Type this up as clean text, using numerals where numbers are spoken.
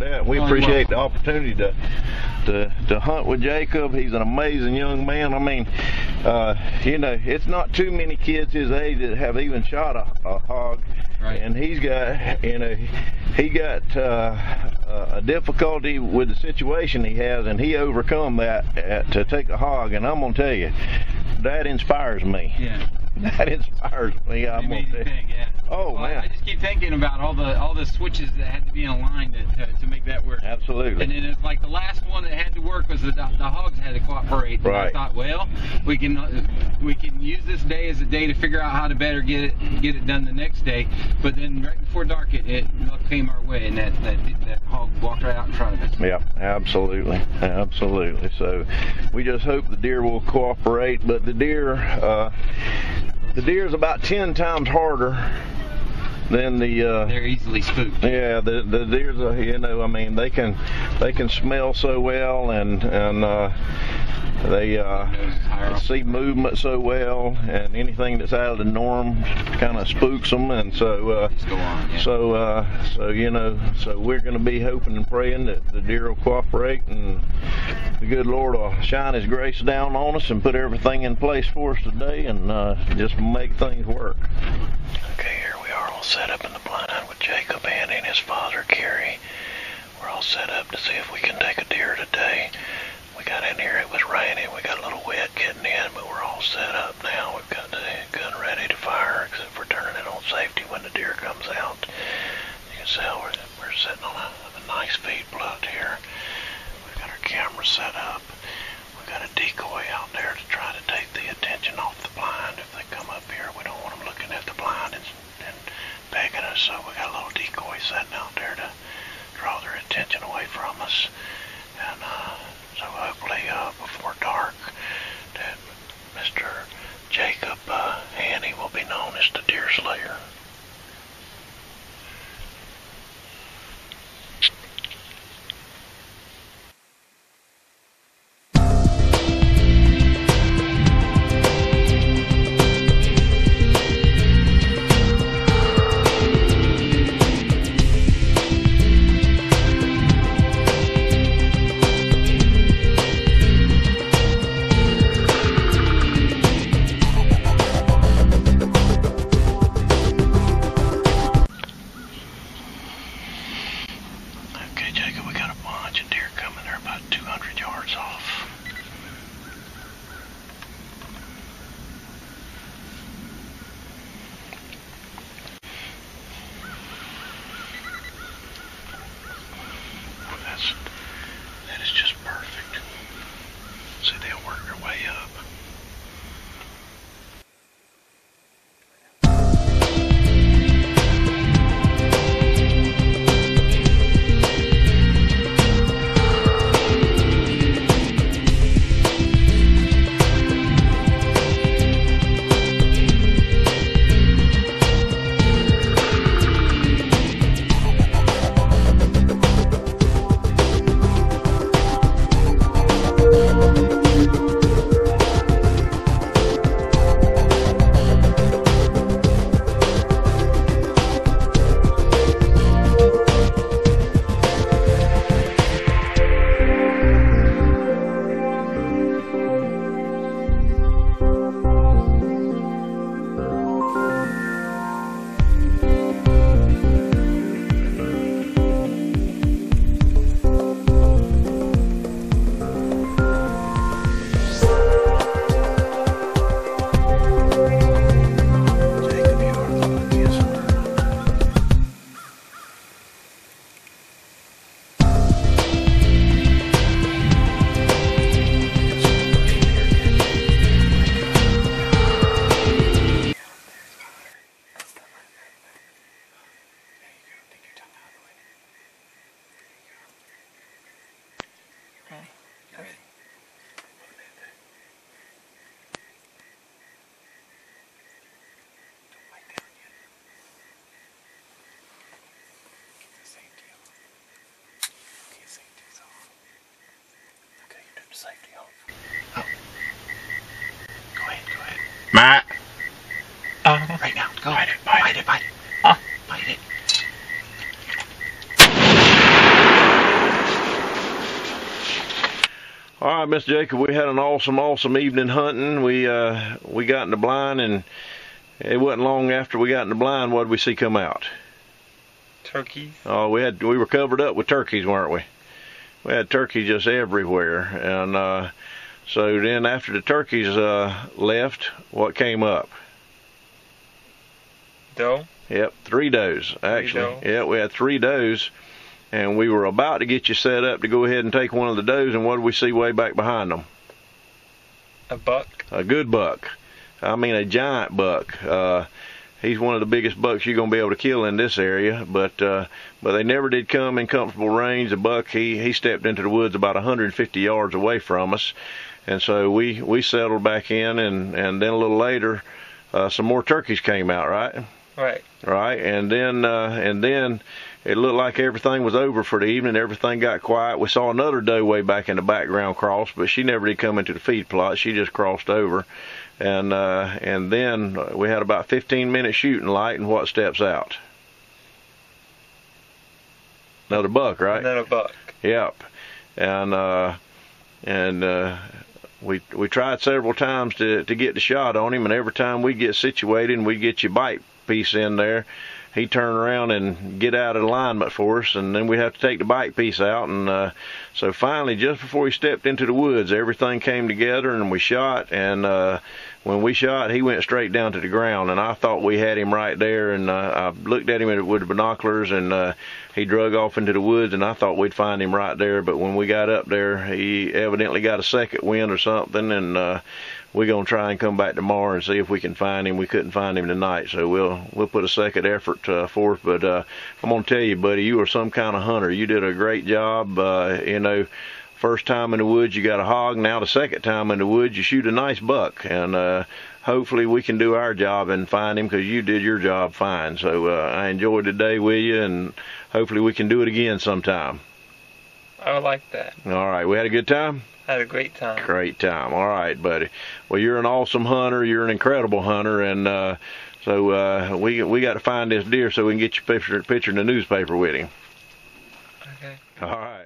that. We appreciate the opportunity to hunt with Jacob. He's an amazing young man. I mean, you know, it's not too many kids his age that have even shot a hog. Right. And he's got, you know, he got a difficulty with the situation he has, and he overcome that to take a hog. And I'm gonna tell you, that inspires me. Yeah. That inspires me. I'm gonna tell you. Yeah. Oh, well, man. I just keep thinking about all the switches that had to be in a line to make that work. Absolutely. And then it's like the last one that had to work was the hogs had to cooperate. Right. And I thought, well, we can use this day as a day to figure out how to better get it done the next day. But then right before dark, it came our way, and that hog walked right out in front of us. Yeah, absolutely, absolutely. So we just hope the deer will cooperate. But the deer is about 10 times harder than the. They're easily spooked. Yeah, the deers, you know, I mean, they can smell so well, and they see movement so well, and anything that's out of the norm kind of spooks them, and so so you know, so we're going to be hoping and praying that the deer will cooperate, and the good Lord will shine His grace down on us and put everything in place for us today, and just make things work. Okay, here we are, all set up in the blind with Jacob, Hanni, and his father, Kerry. We're all set up to see if we can take a deer today. We got in here, it was raining, we got a little wet getting in, but we're all set up now. We've got the gun ready to fire, except for turning it on safety when the deer comes out. You can see we're sitting on a nice feed plot here. We've got our camera set up. We've got a decoy out there to try to take the attention off the blind. If they come up here, we don't want them looking at the blind and begging us, so we got a little decoy sitting out there to draw their attention away from us. And so hopefully before dark that Mr. Jacob Hanni will be known as the Deer Slayer. That is just perfect. See, they'll work their way up. Safety off. Oh. Go ahead. Matt. Right now. Go. Bite it. Bite it. Bite it. All right, Mr. Jacob, we had an awesome evening hunting. We got in the blind, and it wasn't long after we got in the blind, what did we see come out? Turkeys. Oh, we were covered up with turkeys, weren't we? We had turkeys just everywhere, and so then after the turkeys left, what came up? Doe. Yep, 3 does actually. Yeah, we had 3 does. And we were about to get you set up to go ahead and take one of the does, and what did we see way back behind them? A buck. A good buck. I mean a giant buck. He's one of the biggest bucks you're going to be able to kill in this area, but they never did come in comfortable range. The buck, he stepped into the woods about 150 yards away from us, and so we settled back in, and then a little later, some more turkeys came out, right? Right, and then it looked like everything was over for the evening. Everything got quiet. We saw another doe way back in the background cross, but she never did come into the feed plot. She just crossed over, and then we had about 15 minutes shooting light, and what steps out? Another buck, right? Another buck. Yep, and we tried several times to get the shot on him, and every time we get situated and we get your bite piece in there, he'd turn around and get out of alignment for us, and then we'd have to take the bite piece out. And so finally, just before he stepped into the woods, everything came together, and we shot. And when we shot, he went straight down to the ground, and I thought we had him right there. And I looked at him with the binoculars, and he drug off into the woods, and I thought we'd find him right there. But when we got up there, he evidently got a second wind or something, and we're going to try and come back tomorrow and see if we can find him. We couldn't find him tonight, so we'll put a second effort forth. But I'm going to tell you, buddy, you are some kind of hunter. You did a great job. First time in the woods you got a hog. Now the second time in the woods you shoot a nice buck. And hopefully we can do our job and find him, because you did your job fine. So I enjoyed the day with you, and hopefully we can do it again sometime. I would like that. All right, we had a good time? I had a great time. Great time. All right, buddy. Well, you're an awesome hunter. You're an incredible hunter, and so we got to find this deer so we can get your picture in the newspaper with him. Okay. All right.